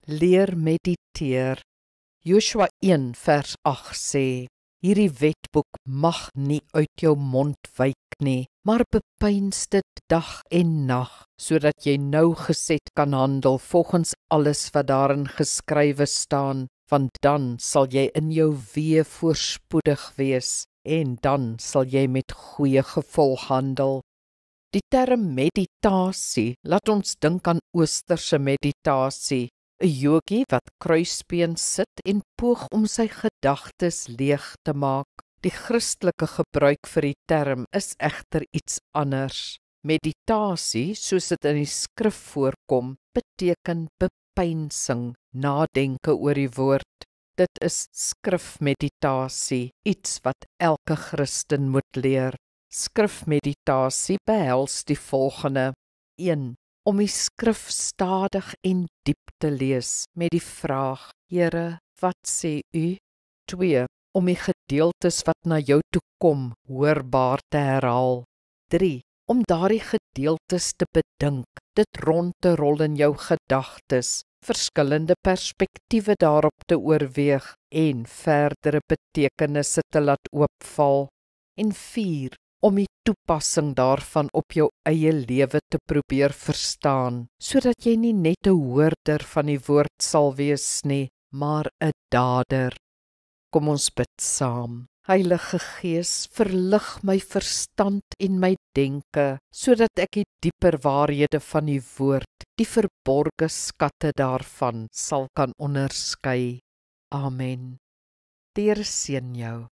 leer mediteer. Joshua 1 vers 8 sê, hierdie wetboek mag nie uit jou mond wyk nie, maar bepeins dit dag en nag, sodat jy nougeset kan handel volgens alles wat daarin geskrywe staan, want dan sal jy in jou weë voorspoedig wees, en dan sal jy met goeie gevolg handel. Die term meditasie laat ons dink aan oosterse meditasie, 'n yogi wat kruisbeen sit en poog om sy gedagtes leeg te maak. Die Christelike gebruik vir die term is egter iets anders. Meditasie, soos dit in die skrif voorkom, beteken bepeinsing, nadenke oor die woord. Dit is skrifmeditasie, iets wat elke Christen moet leer. Skrifmeditasie behels die volgende: 1. Om die skrif stadig en diep te lees met die vraag, Here, wat sê U? 2. Om die gedeeltes wat na jou toe kom, hoorbaar te herhaal. 3. Om daardie gedeeltes te bedink, dit rond te rol in jou gedagtes, verskillende perspektiewe daarop te oorweeg en verdere betekenisse te laat oopval. En 4. Om die toepassing daarvan op jou eie lewe te probeer verstaan, sodat jy nie net 'n hoorder van die woord sal wees nie, maar 'n dader. Kom ons bid saam. Heilige Gees, verlig my verstand en my denke, sodat ek die dieper waarhede van die woord, die verborgde skatte daarvan, sal kan onderskei. Amen. Die Here seën jou.